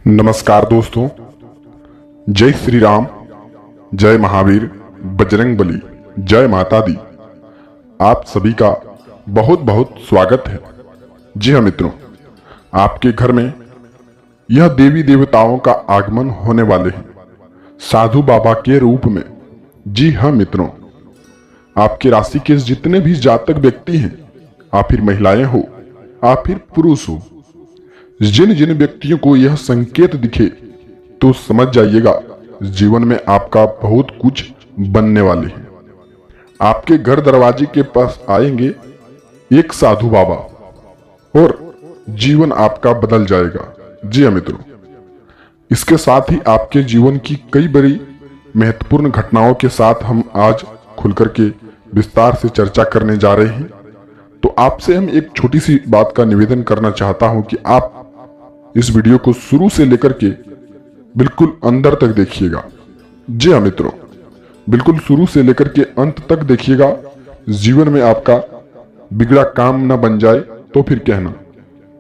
नमस्कार दोस्तों। जय श्री राम, जय महावीर, बजरंग बली, जय माता दी। आप सभी का बहुत बहुत स्वागत है। जी हाँ मित्रों, आपके घर में यह देवी देवताओं का आगमन होने वाले हैं साधु बाबा के रूप में। जी हाँ मित्रों, आपकी राशि के जितने भी जातक व्यक्ति हैं, आप फिर महिलाएं हो, आप फिर पुरुष हो, जिन जिन व्यक्तियों को यह संकेत दिखे तो समझ जाइएगा जीवन में आपका बहुत कुछ बनने वाले हैं। आपके घर दरवाजे के पास आएंगे एक साधु बाबा और जीवन आपका बदल जाएगा। जी हाँ मित्रों, इसके साथ ही आपके जीवन की कई बड़ी महत्वपूर्ण घटनाओं के साथ हम आज खुलकर के विस्तार से चर्चा करने जा रहे हैं। तो आपसे हम एक छोटी सी बात का निवेदन करना चाहता हूं कि आप इस वीडियो को शुरू से लेकर के बिल्कुल अंदर तक देखिएगा। जी हाँ मित्रों, बिल्कुल शुरू से लेकर के अंत तक देखिएगा। जीवन में आपका बिगड़ा काम ना बन जाए तो फिर कहना।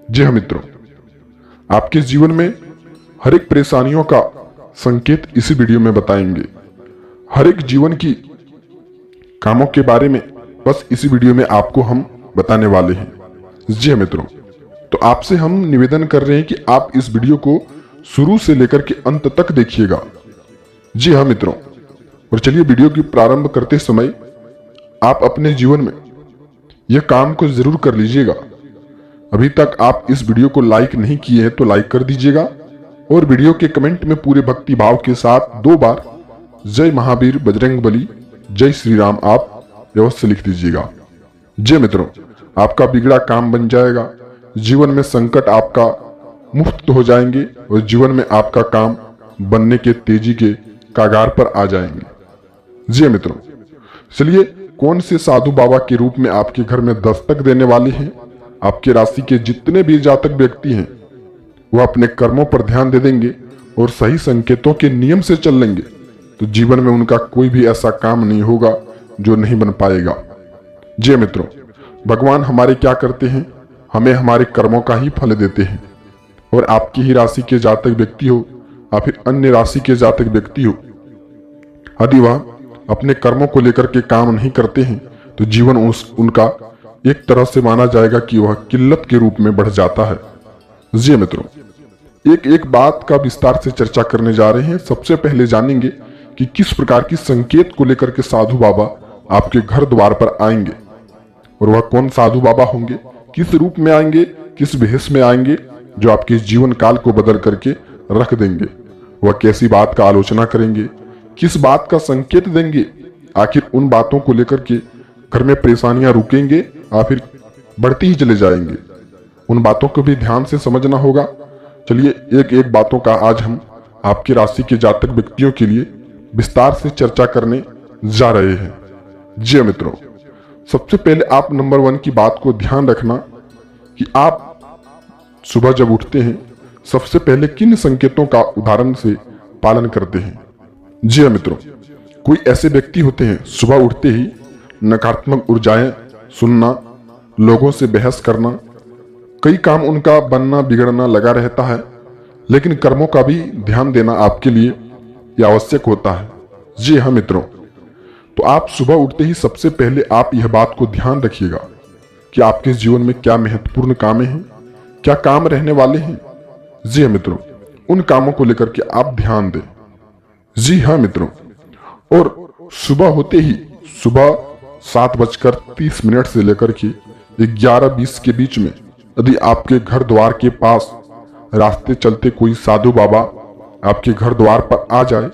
जी हाँ मित्रों, आपके जीवन में हर एक परेशानियों का संकेत इसी वीडियो में बताएंगे। हर एक जीवन की कामों के बारे में बस इसी वीडियो में आपको हम बताने वाले हैं। जी हाँ मित्रों, तो आपसे हम निवेदन कर रहे हैं कि आप इस वीडियो को शुरू से लेकर के अंत तक देखिएगा। जी हाँ मित्रों, और चलिए वीडियो की प्रारंभ करते समय आप अपने जीवन में यह काम को जरूर कर लीजिएगा। अभी तक आप इस वीडियो को लाइक नहीं किए हैं तो लाइक कर दीजिएगा और वीडियो के कमेंट में पूरे भक्ति भाव के साथ 2 बार जय महावीर, बजरंग बली, जय श्री राम आप अवश्य लिख दीजिएगा। जी मित्रों, आपका बिगड़ा काम बन जाएगा। जीवन में संकट आपका मुक्त हो जाएंगे और जीवन में आपका काम बनने के तेजी के कागार पर आ जाएंगे। जी मित्रों, चलिए कौन से साधु बाबा के रूप में आपके घर में दस्तक देने वाले हैं। आपके राशि के जितने भी जातक व्यक्ति हैं वह अपने कर्मों पर ध्यान दे देंगे और सही संकेतों के नियम से चल लेंगे तो जीवन में उनका कोई भी ऐसा काम नहीं होगा जो नहीं बन पाएगा। जी मित्रों, भगवान हमारे क्या करते हैं, हमें हमारे कर्मों का ही फल देते हैं। और आपकी ही राशि के जातक व्यक्ति हो या फिर अन्य राशि के जातक व्यक्ति हो, यदि वह अपने कर्मों को लेकर के काम नहीं करते हैं तो जीवन उनका एक तरह से माना जाएगा कि वह किल्लत के रूप में बढ़ जाता है। जी मित्रों, एक एक बात का विस्तार से चर्चा करने जा रहे हैं। सबसे पहले जानेंगे कि किस प्रकार की संकेत को लेकर के साधु बाबा आपके घर द्वार पर आएंगे और वह कौन साधु बाबा होंगे, किस रूप में आएंगे, किस भेष में आएंगे जो आपके जीवन काल को बदल करके रख देंगे। वह कैसी बात का आलोचना करेंगे, किस बात का संकेत देंगे, आखिर उन बातों को लेकर के घर में परेशानियां रुकेंगे या फिर बढ़ती ही चले जाएंगे। उन बातों को भी ध्यान से समझना होगा। चलिए एक एक बातों का आज हम आपकी राशि के जातक व्यक्तियों के लिए विस्तार से चर्चा करने जा रहे हैं। जी मित्रों, सबसे पहले आप नंबर 1 की बात को ध्यान रखना कि आप सुबह जब उठते हैं सबसे पहले किन संकेतों का उदाहरण से पालन करते हैं। जी हाँ मित्रों, कोई ऐसे व्यक्ति होते हैं सुबह उठते ही नकारात्मक ऊर्जाएं सुनना, लोगों से बहस करना, कई काम उनका बनना बिगड़ना लगा रहता है, लेकिन कर्मों का भी ध्यान देना आपके लिए यह आवश्यक होता है। जी हाँ मित्रों, तो आप सुबह उठते ही सबसे पहले आप यह बात को ध्यान रखिएगा कि आपके जीवन में क्या महत्वपूर्ण काम हैं, क्या काम रहने वाले हैं। जी हाँ मित्रों, उन कामों को लेकर के आप ध्यान दें। जी हाँ मित्रों, और सुबह होते ही सुबह 7:30 से लेकर के 11:20 के बीच में यदि आपके घर द्वार के पास रास्ते चलते कोई साधु बाबा आपके घर द्वार पर आ जाए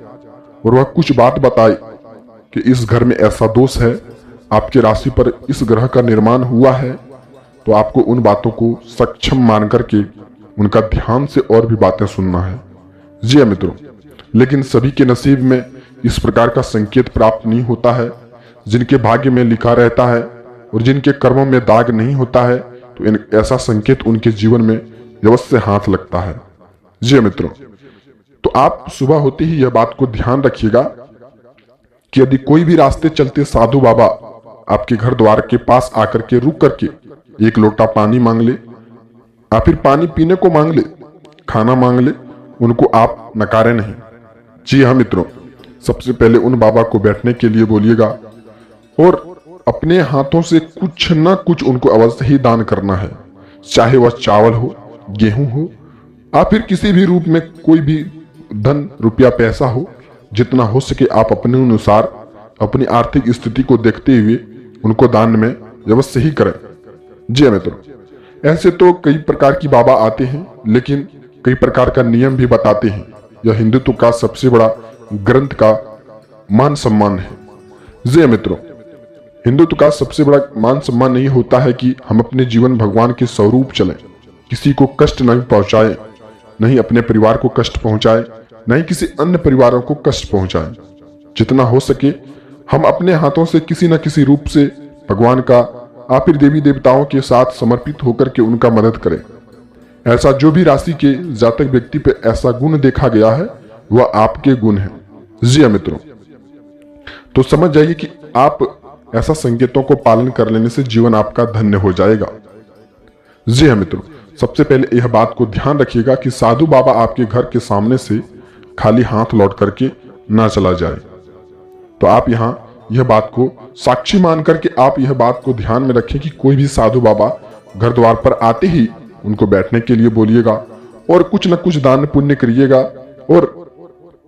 और वह कुछ बात बताए कि इस घर में ऐसा दोष है, आपकी राशि पर इस ग्रह का निर्माण हुआ है, तो आपको उन बातों को सक्षम मान करके उनका ध्यान से और भी बातें सुनना है। जी हाँ मित्रों, लेकिन सभी के नसीब में इस प्रकार का संकेत प्राप्त नहीं होता है। जिनके भाग्य में लिखा रहता है और जिनके कर्मों में दाग नहीं होता है तो ऐसा संकेत उनके जीवन में अवश्य हाथ लगता है। जी हाँ मित्रों, तो आप सुबह होते ही यह बात को ध्यान रखिएगा कि यदि कोई भी रास्ते चलते साधु बाबा आपके घर द्वार के पास आकर के रुक करके एक लोटा पानी मांग ले या फिर पानी पीने को मांग ले, खाना मांग ले उनको आप नकारे नहीं। जी हाँ मित्रों, सबसे पहले उन बाबा को बैठने के लिए बोलिएगा और अपने हाथों से कुछ ना कुछ उनको अवश्य ही दान करना है, चाहे वह चावल हो, गेहूं हो, या फिर किसी भी रूप में कोई भी धन रुपया पैसा हो। जितना हो सके आप अपने अनुसार अपनी आर्थिक स्थिति को देखते हुए उनको दान में अवश्य ही करें। जी हाँ मित्रों, ऐसे तो कई प्रकार की बाबा आते हैं, लेकिन कई प्रकार का नियम भी बताते हैं। यह हिंदुत्व का सबसे बड़ा ग्रंथ का मान सम्मान है। जी हाँ मित्रों, हिंदुत्व का सबसे बड़ा मान सम्मान नहीं होता है कि हम अपने जीवन भगवान के स्वरूप चलें, किसी को कष्ट नहीं पहुंचाएं, नहीं अपने परिवार को कष्ट पहुंचाएं, नहीं किसी अन्य परिवारों को कष्ट पहुंचाएं। जितना हो सके हम अपने हाथों से किसी न किसी रूप से भगवान का या फिर देवी देवताओं के साथ समर्पित होकर के उनका मदद करें। ऐसा जो भी राशि के जातक व्यक्ति पे ऐसा गुण देखा गया है वह आपके गुण है। जी हाँ मित्रों, तो समझ जाइए कि आप ऐसा संकेतों को पालन कर लेने से जीवन आपका धन्य हो जाएगा। जी हाँ मित्रों, सबसे पहले यह बात को ध्यान रखिएगा कि साधु बाबा आपके घर के सामने से खाली हाथ लौट करके ना चला जाए। तो आप यहाँ यह बात को साक्षी मान करके आप यह बात को ध्यान में रखें कि कोई भी साधु बाबा घर द्वार पर आते ही उनको बैठने के लिए बोलिएगा और कुछ न कुछ दान पुण्य करिएगा और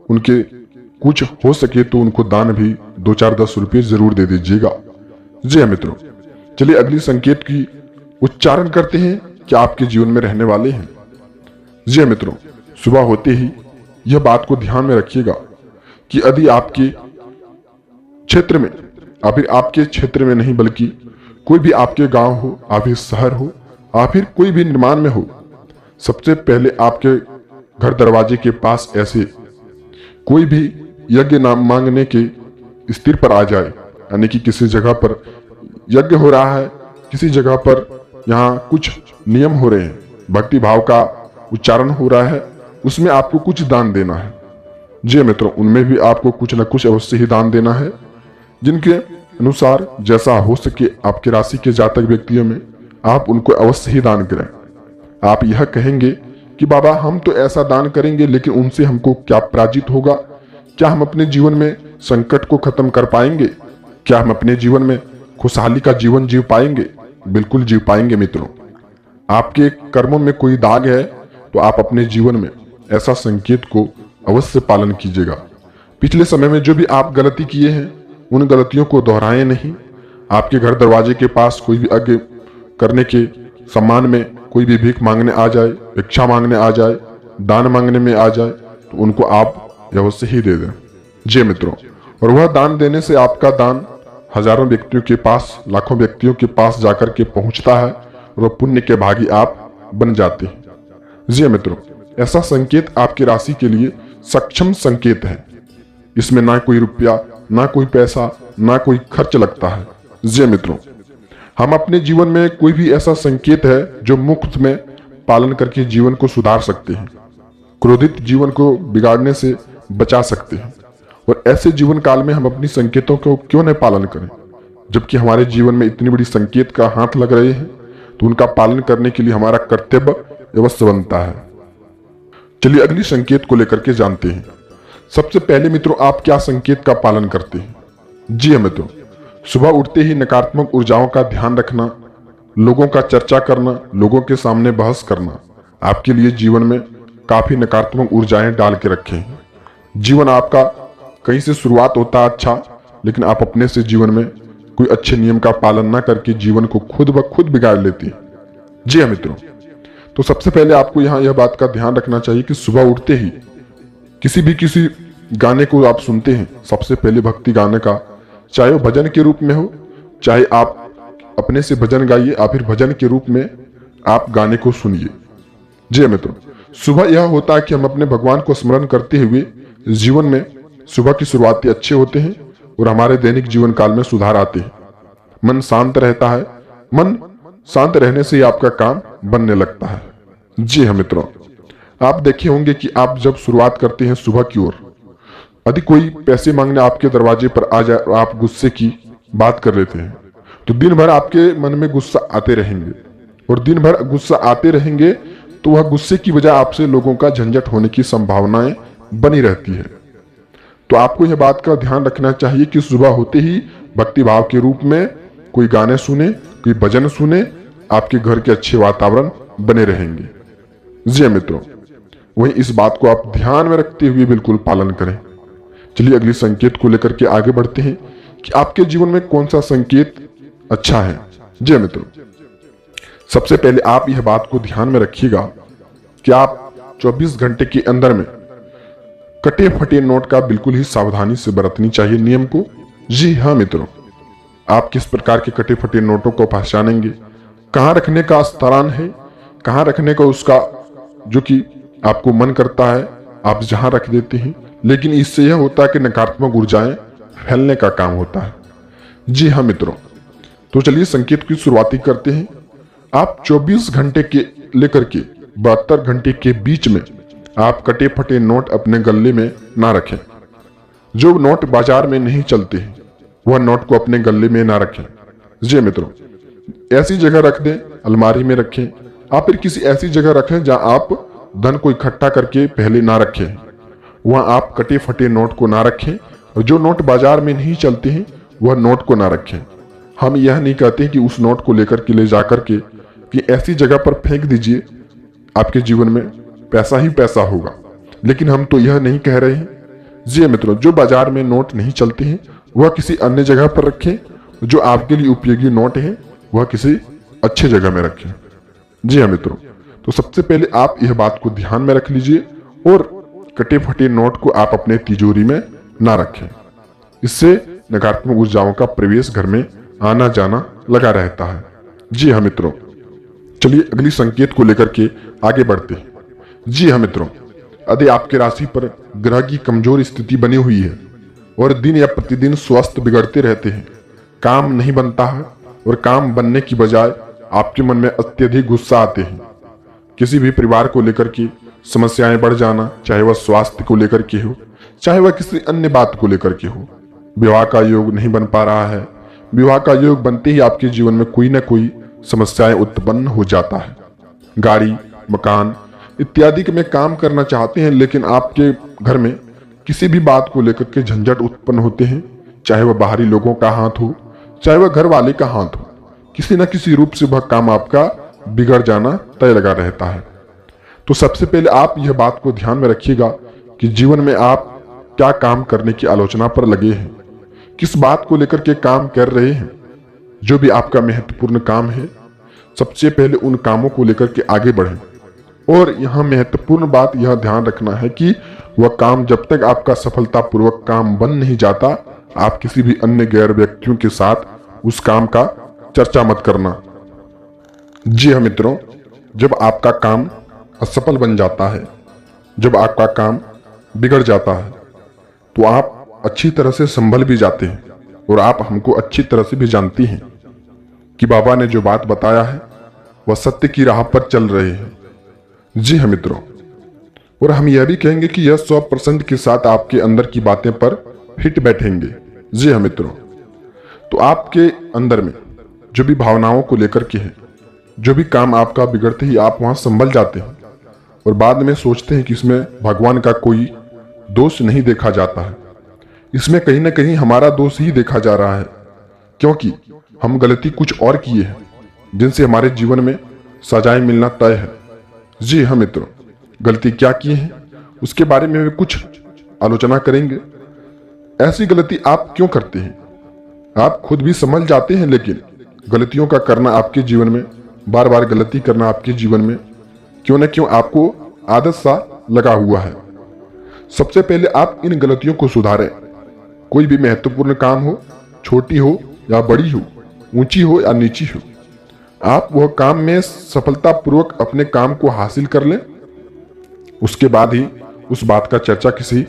उनके कुछ हो सके तो उनको दान भी 2-4-10 रुपये जरूर दे दीजिएगा। जी हाँ मित्रों, चलिए अगली संकेत की उच्चारण करते हैं कि आपके जीवन में रहने वाले हैं। जी हाँ मित्रों, सुबह होते ही यह बात को ध्यान में रखिएगा कि यदि आपके क्षेत्र में, अभी आपके क्षेत्र में नहीं बल्कि कोई भी आपके गांव हो, या फिर शहर हो, या फिर कोई भी निर्माण में हो, सबसे पहले आपके घर दरवाजे के पास ऐसे कोई भी यज्ञ नाम मांगने के स्थिर पर आ जाए, यानी कि किसी जगह पर यज्ञ हो रहा है, किसी जगह पर यहाँ कुछ नियम हो रहे हैं, भक्ति भाव का उच्चारण हो रहा है, उसमें आपको कुछ दान देना है। जी मित्रों, उनमें भी आपको कुछ न कुछ अवश्य ही दान देना है, जिनके अनुसार जैसा हो सके आपके राशि के जातक व्यक्तियों में आप उनको अवश्य ही दान करें। आप यह कहेंगे कि बाबा हम तो ऐसा दान करेंगे, लेकिन उनसे हमको क्या पराजित होगा? क्या हम अपने जीवन में संकट को खत्म कर पाएंगे? क्या हम अपने जीवन में खुशहाली का जीवन जीव पाएंगे? बिल्कुल जीव पाएंगे मित्रों। आपके कर्मों में कोई दाग है तो आप अपने जीवन में ऐसा संकेत को अवश्य पालन कीजिएगा। पिछले समय में जो भी आप गलती किए हैं उन गलतियों को दोहराएं नहीं। आपके घर दरवाजे के पास कोई भी यज्ञ करने के सम्मान में कोई भी भीख मांगने आ जाए, भिक्षा मांगने आ जाए, दान मांगने में आ जाए, तो उनको आप अवश्य ही दे दें। जी मित्रों, और वह दान देने से आपका दान हजारों व्यक्तियों के पास, लाखों व्यक्तियों के पास जाकर के पहुंचता है और वह पुण्य के भागी आप बन जाते हैं। जी मित्रों, ऐसा संकेत आपकी राशि के लिए सक्षम संकेत है। इसमें ना कोई रुपया, ना कोई पैसा, ना कोई खर्च लगता है। जी मित्रों, हम अपने जीवन में कोई भी ऐसा संकेत है जो मुफ्त में पालन करके जीवन को सुधार सकते हैं, क्रोधित जीवन को बिगाड़ने से बचा सकते हैं। और ऐसे जीवन काल में हम अपनी संकेतों को क्यों न पालन करें, जबकि हमारे जीवन में इतनी बड़ी संकेत का हाथ लग रहे हैं, तो उनका पालन करने के लिए हमारा कर्तव्य अवश्य बनता है। चलिए अगली संकेत को लेकर के जानते हैं। सबसे पहले मित्रों, आप क्या संकेत का पालन करते हैं? जी हाँ मित्रों, सुबह उठते ही नकारात्मक ऊर्जाओं का ध्यान रखना, लोगों का चर्चा करना, लोगों के सामने बहस करना आपके लिए जीवन में काफी नकारात्मक ऊर्जाएं डाल के रखे हैं। जीवन आपका कहीं से शुरुआत होता है अच्छा, लेकिन आप अपने से जीवन में कोई अच्छे नियम का पालन ना करके जीवन को खुद ब खुद बिगाड़ लेते हैं। जी हाँ मित्रों, तो सबसे पहले आपको यहाँ यह बात का ध्यान रखना चाहिए कि सुबह उठते ही किसी गाने को आप सुनते हैं, सबसे पहले भक्ति गाने का, चाहे वो भजन के रूप में हो, चाहे आप अपने से भजन गाइए या फिर भजन के रूप में आप गाने को सुनिए। जी हाँ मित्रों, सुबह यह होता है कि हम अपने भगवान को स्मरण करते हुए जीवन में सुबह की शुरुआती अच्छे होते हैं और हमारे दैनिक जीवन काल में सुधार आते हैं। मन शांत रहता है, मन शांत रहने से ही आपका काम बनने लगता है। जी हाँ मित्रों, आप देखे होंगे कि आप जब शुरुआत करते हैं सुबह की ओर, यदि कोई पैसे मांगने आपके दरवाजे पर आ जाए और आप गुस्से की बात कर लेते हैं, तो दिन भर आपके मन में गुस्सा आते रहेंगे और दिन भर गुस्सा आते रहेंगे तो वह गुस्से की वजह आपसे लोगों का झंझट होने की संभावनाएं बनी रहती है। तो आपको यह बात का ध्यान रखना चाहिए कि सुबह होते ही भक्ति भाव के रूप में कोई गाने सुने, कोई भजन सुने, आपके घर के अच्छे वातावरण बने रहेंगे। जी मित्रों, वहीं इस बात को आप ध्यान में रखते हुए बिल्कुल पालन करें। चलिए अगली संकेत को लेकर के आगे बढ़ते हैं कि आपके जीवन में कौन सा संकेत अच्छा है। जी मित्रों, सबसे पहले आप यह बात को ध्यान में रखिएगा कि आप 24 घंटे के अंदर में कटे फटे नोट का बिल्कुल ही सावधानी से बरतनी चाहिए नियम को। जी हाँ मित्रों, आप किस प्रकार के कटे फटे नोटों को पहचानेंगे, कहां रखने का स्थान है, कहां रखने का उसका जो कि आपको मन करता है आप जहां रख देते हैं, लेकिन इससे यह होता है कि नकारात्मक ऊर्जाएं फैलने का काम होता है। जी हाँ मित्रों, तो चलिए संकेत की शुरुआती करते हैं। आप 24 घंटे के लेकर के 72 घंटे के बीच में आप कटे फटे नोट अपने गले में ना रखें। जो नोट बाजार में नहीं चलते हैं वह नोट को अपने गले में ना रखें। जी मित्रों, ऐसी जगह रख दें, अलमारी में रखें, आप फिर किसी ऐसी जगह रखें जहां आप धन को इकट्ठा करके पहले ना रखें। वहां आप कटे फटे नोट को ना रखें और जो नोट बाजार में नहीं चलते हैं वह नोट को ना रखें। हम यह नहीं कहते कि उस नोट को लेकर के ले जाकर के कि ऐसी जगह पर फेंक दीजिए, आपके जीवन में पैसा ही पैसा होगा, लेकिन हम तो यह नहीं कह रहे हैं। जी मित्रों, जो बाजार में नोट नहीं चलते हैं वह किसी अन्य जगह पर रखें, जो आपके लिए उपयोगी नोट है वह किसी अच्छे जगह में रखें। जी हाँ मित्रों, तो सबसे पहले आप यह बात को ध्यान में रख लीजिए और कटे फटे नोट को आप अपने तिजोरी में ना रखें। इससे नकारात्मक ऊर्जाओं का प्रवेश घर में आना जाना लगा रहता है। जी हाँ मित्रों, चलिए अगली संकेत को लेकर के आगे बढ़ते हैं। जी हाँ मित्रों, यदि आपके राशि पर ग्रह की कमजोर स्थिति बनी हुई है और दिन या प्रतिदिन स्वास्थ्य बिगड़ते रहते हैं, काम नहीं बनता है और काम बनने की बजाय आपके मन में अत्यधिक गुस्सा आते हैं, किसी भी परिवार को लेकर के समस्याएं बढ़ जाना, चाहे वह स्वास्थ्य को लेकर के हो, चाहे वह किसी अन्य बात को लेकर के हो, विवाह का योग नहीं बन पा रहा है, विवाह का योग बनते ही आपके जीवन में कोई ना कोई समस्याएं उत्पन्न हो जाता है, गाड़ी मकान इत्यादि में काम करना चाहते हैं लेकिन आपके घर में किसी भी बात को लेकर के झंझट उत्पन्न होते हैं, चाहे वह बाहरी लोगों का हाथ हो, चाहे वह घर वाले का हाथ हो, किसी न किसी रूप से वह काम आपका बिगड़ जाना तय लगा रहता है। तो सबसे पहले आप यह बात को ध्यान में रखिएगा कि जीवन में आप क्या काम करने की आलोचना पर लगे हैं, किस बात को लेकर के काम कर रहे हैं। जो भी आपका महत्वपूर्ण काम है, सबसे पहले उन कामों को लेकर के आगे बढ़ें। और यहां महत्वपूर्ण बात यह ध्यान रखना है कि वह काम जब तक आपका सफलतापूर्वक काम बन नहीं जाता, आप किसी भी अन्य गैर व्यक्तियों के साथ उस काम का चर्चा मत करना। जी हाँ मित्रों, जब आपका काम असफल बन जाता है, जब आपका काम बिगड़ जाता है, तो आप अच्छी तरह से संभल भी जाते हैं और आप हमको अच्छी तरह से भी जानती हैं कि बाबा ने जो बात बताया है वह सत्य की राह पर चल रहे हैं। जी हाँ मित्रों, और हम यह भी कहेंगे कि यह 100% के साथ आपके अंदर की बातें पर फिट बैठेंगे। जी हाँ मित्रों, तो आपके अंदर में जो भी भावनाओं को लेकर के है, जो भी काम आपका बिगड़ते ही आप वहां संभल जाते हैं और बाद में सोचते हैं कि इसमें भगवान का कोई दोष नहीं देखा जाता है, इसमें कहीं ना कहीं हमारा दोष ही देखा जा रहा है, क्योंकि हम गलती कुछ और किए हैं जिनसे हमारे जीवन में सजाएं मिलना तय है। जी हाँ मित्रों, गलती क्या की है उसके बारे में भी कुछ आलोचना करेंगे। ऐसी गलती आप क्यों करते हैं, आप खुद भी समझ जाते हैं, लेकिन गलतियों का करना आपके जीवन में, बार बार गलती करना आपके जीवन में क्यों न क्यों आपको आदत सा लगा हुआ है। सबसे पहले आप इन गलतियों को सुधारें। कोई भी महत्वपूर्ण काम हो, छोटी हो या बड़ी हो, ऊंची हो या नीची हो, आप वह काम में सफलतापूर्वक अपने काम को हासिल कर लें। उसके बाद ही उस बात का चर्चा किसी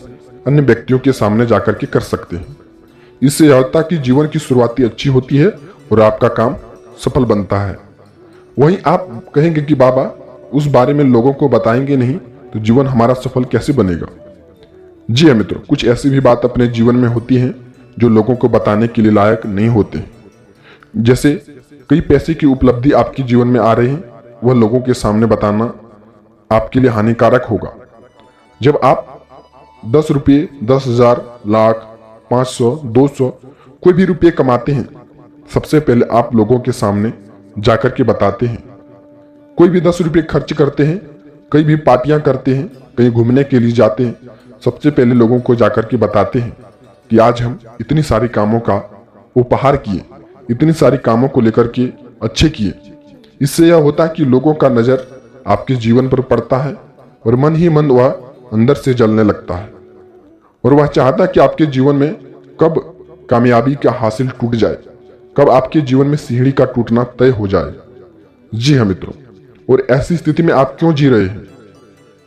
अन्य व्यक्तियों के सामने जाकर के कर सकते हैं। इससे यह होता है कि जीवन की शुरुआती अच्छी होती है और आपका काम सफल बनता है। वहीं आप कहेंगे कि बाबा उस बारे में लोगों को बताएंगे नहीं तो जीवन हमारा सफल कैसे बनेगा। जी हाँ मित्रों, कुछ ऐसी भी बात अपने जीवन में होती है जो लोगों को बताने के लिए लायक नहीं होते। जैसे कई पैसे की उपलब्धि आपके जीवन में आ रही है, वह लोगों के सामने बताना आपके लिए हानिकारक होगा। जब आप 10 रुपये, 10,000, लाख, 500, 200 कोई भी रुपये कमाते हैं, सबसे पहले आप लोगों के सामने जाकर के बताते हैं। कोई भी 10 रुपये खर्च करते हैं, कई भी पार्टियां करते हैं, कहीं घूमने के लिए जाते हैं, सबसे पहले लोगों को जाकर के बताते हैं कि आज हम इतनी सारी कामों का उपहार किए, इतनी सारी कामों को लेकर के अच्छे किए। इससे यह होता है कि लोगों का नजर आपके जीवन पर पड़ता है और मन ही मन वह अंदर से जलने लगता है और वह चाहता है कि आपके जीवन में कब कामयाबी का हासिल टूट जाए, कब आपके जीवन में सीढ़ी का टूटना तय हो जाए। जी हाँ मित्रों, और ऐसी स्थिति में आप क्यों जी रहे हैं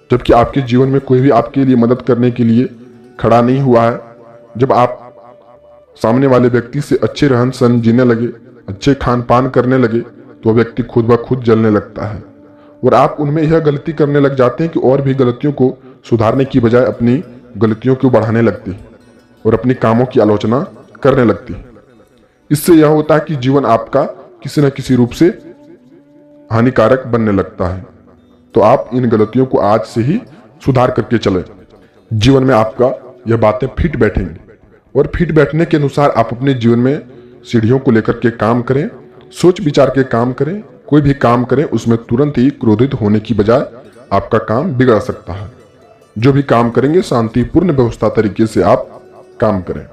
जबकि आपके जीवन में कोई भी आपके लिए मदद करने के लिए खड़ा नहीं हुआ है। जब आप सामने वाले व्यक्ति से अच्छे रहन सहन जीने लगे, अच्छे खान पान करने लगे, तो वह व्यक्ति खुद ब खुद जलने लगता है और आप उनमें यह गलती करने लग जाते हैं कि और भी गलतियों को सुधारने की बजाय अपनी गलतियों को बढ़ाने लगते हैं और अपने कामों की आलोचना करने लगते हैं। इससे यह होता है कि जीवन आपका किसी न किसी रूप से हानिकारक बनने लगता है। तो आप इन गलतियों को आज से ही सुधार करके चलें। जीवन में आपका यह बातें फिट बैठेंगी और फिट बैठने के अनुसार आप अपने जीवन में सीढ़ियों को लेकर के काम करें, सोच विचार के काम करें। कोई भी काम करें उसमें तुरंत ही क्रोधित होने की बजाय आपका काम बिगड़ सकता है। जो भी काम करेंगे शांतिपूर्ण व्यवस्था तरीके से आप काम करें।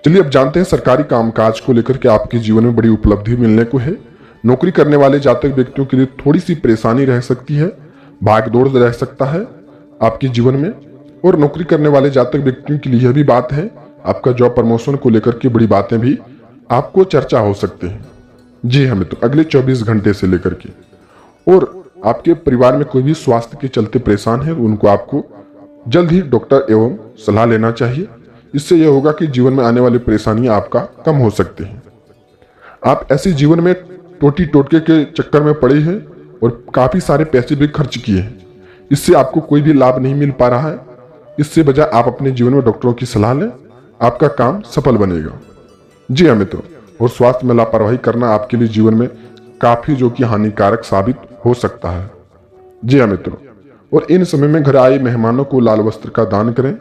चलिए अब जानते हैं सरकारी कामकाज को लेकर के आपके जीवन में बड़ी उपलब्धि मिलने को है। नौकरी करने वाले जातक व्यक्तियों के लिए थोड़ी सी परेशानी रह सकती है, भाग दौड़ रह सकता है आपके जीवन में। और नौकरी करने वाले जातक व्यक्तियों के लिए यह भी बात है, आपका जॉब प्रमोशन को लेकर के बड़ी बातें भी आपको चर्चा हो सकते हैं। जी हाँ मित्रों, अगले 24 घंटे से लेकर के। और आपके परिवार में कोई भी स्वास्थ्य के चलते परेशान है, उनको आपको जल्द ही डॉक्टर एवं सलाह लेना चाहिए। इससे यह होगा कि जीवन में आने वाली परेशानियां आपका कम हो सकती हैं। आप ऐसे जीवन में टोटी टोटके के चक्कर में पड़े हैं और काफी सारे पैसे भी खर्च किए हैं, इससे आपको कोई भी लाभ नहीं मिल पा रहा है। इससे बजाय आप अपने जीवन में डॉक्टरों की सलाह लें, आपका काम सफल बनेगा। जी हाँ मित्रों, और स्वास्थ्य में लापरवाही करना आपके लिए जीवन में काफी जो कि हानिकारक साबित हो सकता है। जी हाँ मित्रों, और इन समय में घर आए मेहमानों को लाल वस्त्र का दान करें।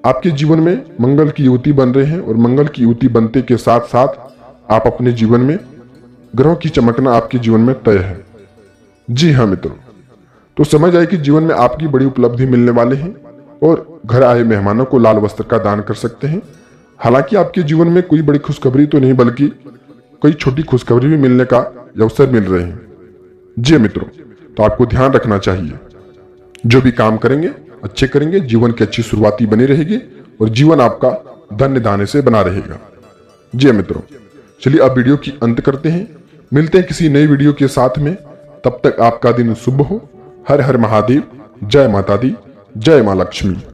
आपके जीवन में मंगल की युति बन रहे हैं और मंगल की युति बनते के साथ साथ आप अपने जीवन में ग्रहों की चमकना आपके जीवन में तय है। जी हाँ मित्रों, तो समझ आए कि जीवन में आपकी बड़ी उपलब्धि मिलने वाले हैं और घर आए मेहमानों को लाल वस्त्र का दान कर सकते हैं। हालांकि आपके जीवन में कोई बड़ी खुशखबरी तो नहीं, बल्कि कई छोटी खुशखबरी भी मिलने का अवसर मिल रहे हैं। जी मित्रों, तो आपको ध्यान रखना चाहिए, जो भी काम करेंगे अच्छे करेंगे, जीवन की अच्छी शुरुआती बनी रहेगी और जीवन आपका धन्य धान्य से बना रहेगा। जी मित्रों, चलिए अब वीडियो की अंत करते हैं। मिलते हैं किसी नई वीडियो के साथ में। तब तक आपका दिन शुभ हो। हर हर महादेव। जय माता दी, जय मां लक्ष्मी।